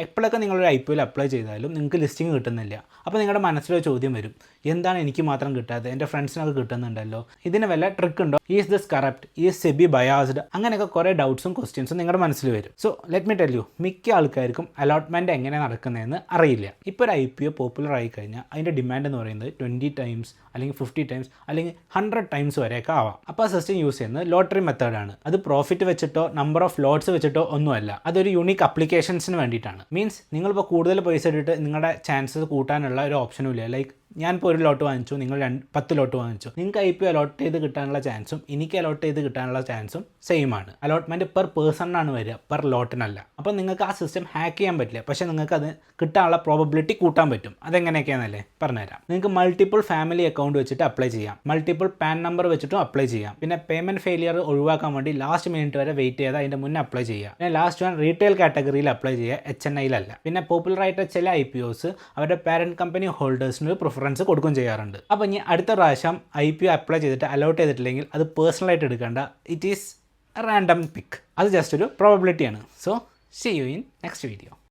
എപ്പോഴൊക്കെ നിങ്ങളൊരു IPO apply ചെയ്താലും നിങ്ങൾക്ക് ലിസ്റ്റിംഗ് കിട്ടുന്നില്ല. അപ്പോൾ നിങ്ങളുടെ മനസ്സിലൊരു ചോദ്യം വരും, എന്താണ് എനിക്ക് മാത്രം കിട്ടാത്തത്, എൻ്റെ ഫ്രണ്ട്സിനൊക്കെ കിട്ടുന്നുണ്ടല്ലോ, ഇതിന് വല്ല ട്രിക്ക് ഉണ്ടോ, is this corrupt, is SEBI biased, അങ്ങനെയൊക്കെ കുറേ ഡൗട്ട്സും ക്വസ്റ്റ്യൻസും നിങ്ങളുടെ മനസ്സിൽ വരും. So let me tell you, മിക്ക ആൾക്കാർക്കും അലോട്ട്മെൻറ്റ് എങ്ങനെ നടക്കുന്നതെന്ന് അറിയില്ല. ഇപ്പോൾ ഒരു IPO പോപ്പുലർ ആയി കഴിഞ്ഞാൽ അതിൻ്റെ ഡിമാൻഡ് എന്ന് പറയുന്നത് 20 ടൈംസ് അല്ലെങ്കിൽ 50 ടൈംസ് അല്ലെങ്കിൽ 100 ടൈംസ് വരെയൊക്കെ ആവാം. അപ്പോൾ ആ സിസ്റ്റം യൂസ് ചെയ്യുന്നത് ലോട്ടറി മെത്തേഡാണ്. അത് പ്രോഫിറ്റ് വെച്ചിട്ടോ നമ്പർ ഓഫ് ലോട്ട്സ് വെച്ചിട്ടോ ഒന്നുമല്ല, അതൊരു യൂണിക് അപ്ലിക്കേഷൻസിന് വേണ്ടിയിട്ടാണ്. മീൻസ് നിങ്ങളിപ്പോൾ കൂടുതൽ പൈസ ഇട്ടിട്ട് നിങ്ങളുടെ ചാൻസസ് കൂട്ടാനുള്ള ഒരു ഓപ്ഷനും ഇല്ല. ലൈക്ക് ഞാനിപ്പോൾ 1 ലോട്ട് വാങ്ങിച്ചു, നിങ്ങൾ 10 ലോട്ട് വാങ്ങിച്ചു, നിങ്ങൾക്ക് IPO അലോട്ട് ചെയ്ത് കിട്ടാനുള്ള ചാൻസും എനിക്ക് അലോട്ട് ചെയ്ത് കിട്ടാനുള്ള ചാൻസും സെയിം ആണ്. അലോട്ട്മെൻറ്റ് പെർ പേഴ്സണിനാണ് വരിക, പെർ ലോട്ടിനല്ല. അപ്പോൾ നിങ്ങൾക്ക് ആ സിസ്റ്റം ഹാക്ക് ചെയ്യാൻ പറ്റില്ല, പക്ഷേ നിങ്ങൾക്ക് അത് കിട്ടാനുള്ള പ്രോബബിലിറ്റി കൂട്ടാൻ പറ്റും. അതെങ്ങനെയൊക്കെയാണെന്നല്ലേ പറഞ്ഞുതരാം. നിങ്ങൾക്ക് മൾട്ടിപ്പിൾ ഫാമിലി അക്കൗണ്ട് വെച്ചിട്ട് അപ്ലൈ ചെയ്യാം, മൾട്ടിപ്പിൾ പാൻ നമ്പർ വെച്ചിട്ടും അപ്ലൈ ചെയ്യാം. പിന്നെ പേയ്മെൻറ്റ് ഫെയിലിയർ ഒഴിവാക്കാൻ വേണ്ടി ലാസ്റ്റ് മിനിറ്റ് വരെ വെയിറ്റ് ചെയ്ത് അതിൻ്റെ മുന്നേ അപ്ലൈ ചെയ്യുക. പിന്നെ ലാസ്റ്റ് വൺ റീറ്റെയിൽ കാറ്റഗറിയിൽ അപ്ലൈ ചെയ്യുക, HNIയിലല്ല. പിന്നെ പോപ്പുലർ ആയിട്ട് ചില IPOs അവരുടെ പാരൻറ്റ് കമ്പനി ഹോൾഡേഴ്സിന് ഒരു പ്രിഫറൻസ് കൊടുക്കുകയും ചെയ്യാറുണ്ട്. അപ്പോൾ ഇനി അടുത്ത പ്രാവശ്യം IPO അപ്ലൈ ചെയ്തിട്ട് അലോട്ട് ചെയ്തിട്ടില്ലെങ്കിൽ അത് പേഴ്സണലായിട്ട് എടുക്കേണ്ട, ഇറ്റ് ഈസ് റാൻഡം പിക്ക്. അത് ജസ്റ്റ് ഒരു പ്രോബബിലിറ്റിയാണ്. So see you in next video.